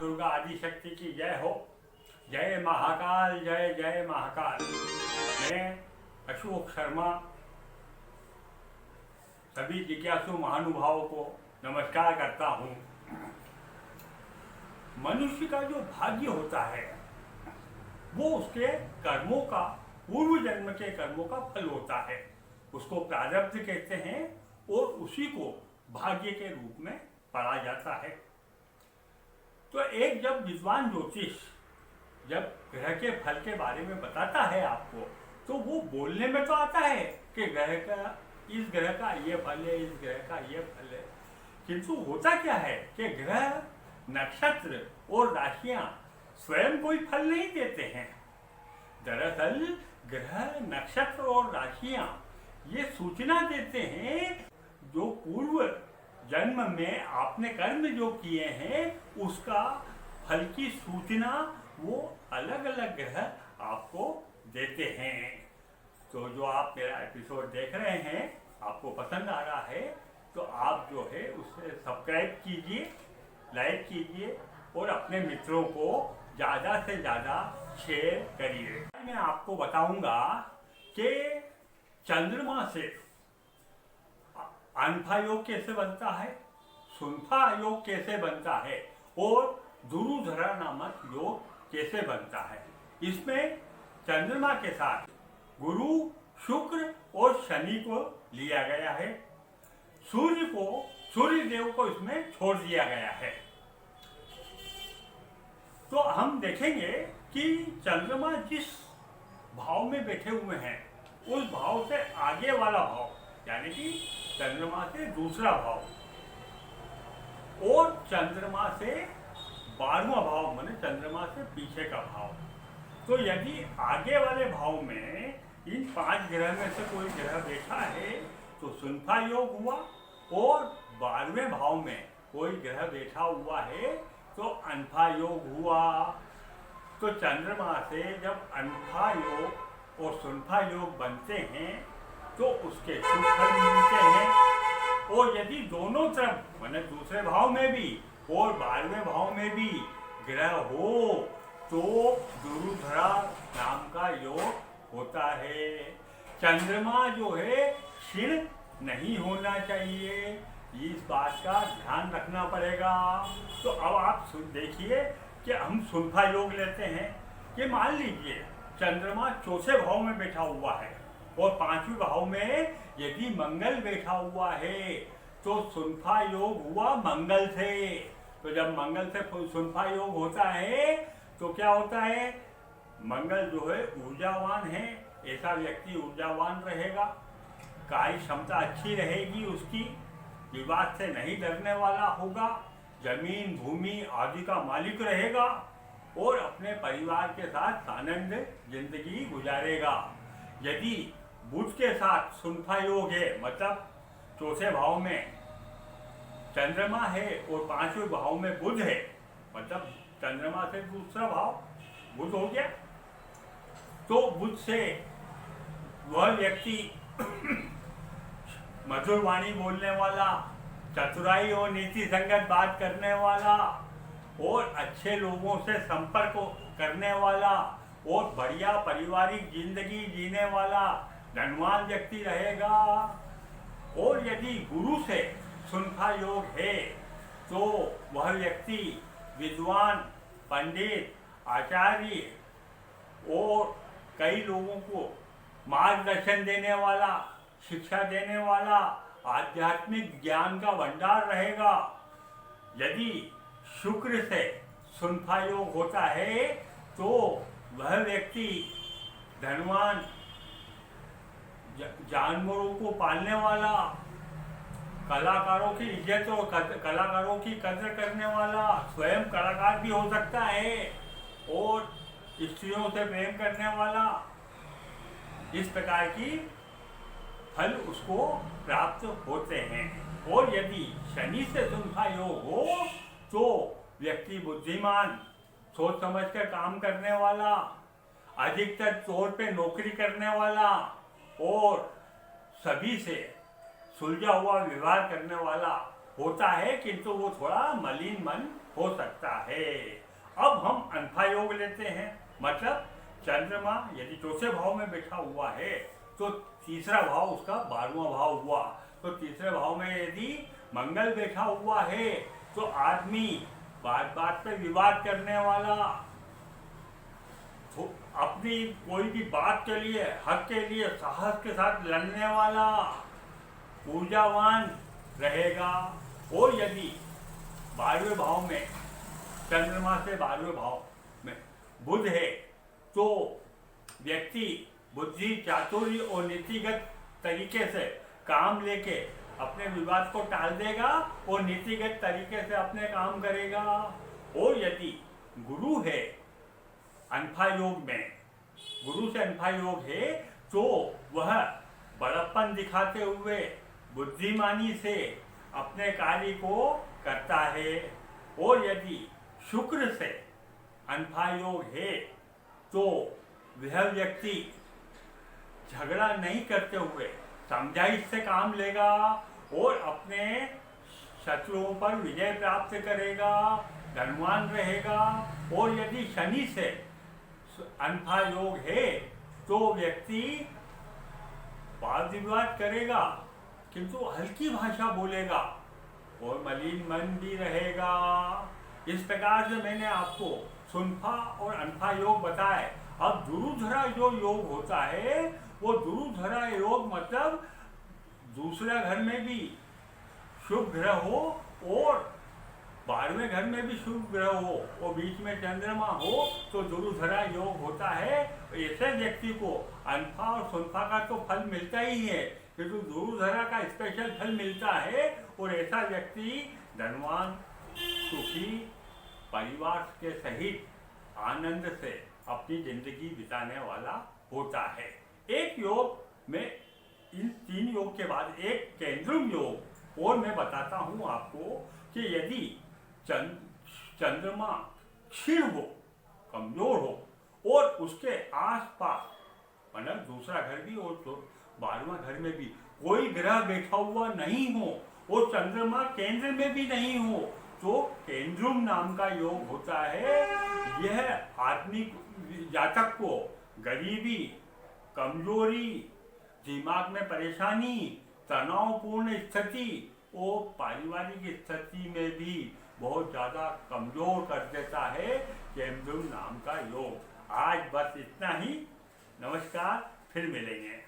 दुर्गा आदि शक्ति की जय हो। जय महाकाल, जय जय महाकाल। मैं अशोक शर्मा सभी जिज्ञासु महानुभावों को नमस्कार करता हूँ। मनुष्य का जो भाग्य होता है वो उसके कर्मों का, पूर्व जन्म के कर्मों का फल होता है। उसको प्रारब्ध कहते हैं और उसी को भाग्य के रूप में पढ़ा जाता है। तो एक जब विद्वान ज्योतिष जब ग्रह के फल के बारे में बताता है आपको, तो वो बोलने में तो आता है कि ग्रह का, इस ग्रह का ये फल है, इस ग्रह का ये फल है, किंतु होता क्या है कि ग्रह, नक्षत्र और राशियां स्वयं कोई फल नहीं देते हैं। दरअसल ग्रह, नक्षत्र और राशियां ये सूचना देते हैं जो पूर्व जन्म में आपने कर्म जो किए हैं उसका फल की सूचना वो अलग अलग ग्रह आपको देते हैं। तो जो आप मेरा एपिसोड देख रहे हैं, आपको पसंद आ रहा है तो आप जो है उसे सब्सक्राइब कीजिए, लाइक कीजिए और अपने मित्रों को ज़्यादा से ज़्यादा शेयर करिए। मैं आपको बताऊंगा कि चंद्रमा से अनफा योग कैसे बनता है, सुनफा योग कैसे बनता है और दुरुधरा नामक योग कैसे बनता है। इसमें चंद्रमा के साथ गुरु, शुक्र और शनि को लिया गया है। सूर्य देव को इसमें छोड़ दिया गया है। तो हम देखेंगे कि चंद्रमा जिस भाव में बैठे हुए हैं उस भाव से आगे वाला भाव, यानी कि चंद्रमा से दूसरा भाव और चंद्रमा से 12वां भाव, माने चंद्रमा से पीछे का भाव। तो यदि आगे वाले भाव में इन 5 ग्रह में से कोई ग्रह बैठा है तो सुनफा योग हुआ, और 12वें भाव में कोई ग्रह बैठा हुआ है तो अनफा योग हुआ। तो चंद्रमा से जब अनफा योग और सुनफा योग बनते हैं तो उसके शुभ फल मिलते हैं। और यदि दोनों तरफ, माने दूसरे भाव में भी और 12वें भाव में भी ग्रह हो तो दुरुधरा नाम का योग होता है। चंद्रमा जो है क्षीण नहीं होना चाहिए, इस बात का ध्यान रखना पड़ेगा। तो अब आप देखिए कि हम सुनफा योग लेते हैं कि मान लीजिए चंद्रमा चौथे भाव में बैठा हुआ है और 5वें भाव में यदि मंगल बैठा हुआ है तो सुनफा योग हुआ मंगल से। तो जब मंगल से सुनफा योग होता है तो क्या होता है, मंगल जो है ऊर्जावान है, ऐसा व्यक्ति ऊर्जावान रहेगा, कार्य क्षमता अच्छी रहेगी उसकी, विवाद से नहीं डरने वाला होगा, जमीन भूमि आदि का मालिक रहेगा और अपने परिवार के साथ आनंद जिंदगी गुजारेगा। यदि बुध के साथ सुनफा योग है, मतलब चौथे भाव में चंद्रमा है और 5वें भाव में बुध है, मतलब चंद्रमा से दूसरा भाव बुध हो गया, तो बुध से वह व्यक्ति मधुर वाणी बोलने वाला, चतुराई और नीति संगत बात करने वाला और अच्छे लोगों से संपर्क करने वाला और बढ़िया पारिवारिक जिंदगी जीने वाला धनवान व्यक्ति रहेगा। और यदि गुरु से सुनफा योग है तो वह व्यक्ति विद्वान, पंडित, आचार्य और कई लोगों को मार्गदर्शन देने वाला, शिक्षा देने वाला, आध्यात्मिक ज्ञान का भंडार रहेगा। यदि शुक्र से सुनफा योग होता है तो वह व्यक्ति धनवान, जानवरों को पालने वाला, कलाकारों की इज्जत और कलाकारों की कदर करने वाला, स्वयं कलाकार भी हो सकता है और स्त्रियों से प्रेम करने वाला, इस प्रकार की फल उसको प्राप्त होते हैं। और यदि शनि से सुनफा योग हो तो व्यक्ति बुद्धिमान, सोच समझ कर काम करने वाला, अधिकतर तौर पे नौकरी करने वाला और सभी से सुलझा हुआ व्यवहार करने वाला होता है, किंतु वो थोड़ा मलिन मन हो सकता है। अनफा योग लेते हैं, मतलब चंद्रमा यदि चौथे भाव में बैठा हुआ है तो तीसरा भाव उसका 12वां भाव हुआ। तो तीसरे भाव में यदि मंगल बैठा हुआ है तो आदमी बात बात पे विवाद करने वाला, तो अपनी कोई भी बात के लिए, हक के लिए साहस के साथ लड़ने वाला, ऊर्जावान रहेगा। और यदि 12वें भाव में चंद्रमा से 12वें भाव में बुध है तो व्यक्ति बुद्धि, चातुर्य और नीतिगत तरीके से काम लेके अपने विवाद को टाल देगा और नीतिगत तरीके से अपने काम करेगा। और यदि गुरु है अनफा योग में, गुरु से अनफा योग है तो वह बड़प्पन दिखाते हुए बुद्धिमानी से अपने कार्य को करता है। और यदि शुक्र से अनफा योग है तो वह व्यक्ति झगड़ा नहीं करते हुए समझाइश से काम लेगा और अपने शत्रुओं पर विजय प्राप्त करेगा, धनवान रहेगा। और यदि शनि से अनफा योग है तो व्यक्ति वाद विवाद करेगा किंतु हल्की भाषा बोलेगा और मलिन मन भी रहेगा। इस प्रकार से मैंने आपको सुनफा और अनफा योग बताए। अब दुरुधरा जो योग होता है वो दुरुधरा योग मतलब दूसरा घर में भी शुभ ग्रह हो और 12वें घर में भी शुभ ग्रह हो और बीच में चंद्रमा हो तो दुरुधरा योग होता है। ऐसे व्यक्ति को अनफा और सुनफा का तो फल मिलता ही है किंतु दुरुधरा का स्पेशल फल मिलता है। और ऐसा व्यक्ति धनवान, सुखी, परिवार के सहित आनंद से अपनी जिंदगी बिताने वाला होता है। एक योग में इन 3 योग के बाद एक केंद्रुम योग और मैं बताता हूं आपको कि यदि चंद्रमा क्षीण हो, कमजोर हो और उसके आसपास मतलब दूसरा घर भी और 12वां घर में भी कोई ग्रह बैठा हुआ नहीं हो और चंद्रमा केंद्र में भी नहीं हो तो केंद्रुम नाम का योग होता है। यह आदमी जातक को गरीबी, कमजोरी, दिमाग में परेशानी, तनावपूर्ण स्थिति और पारिवारिक स्थिति में भी बहुत ज़्यादा कमजोर कर देता है केंद्रुम नाम का योग। आज बस इतना ही। नमस्कार, फिर मिलेंगे।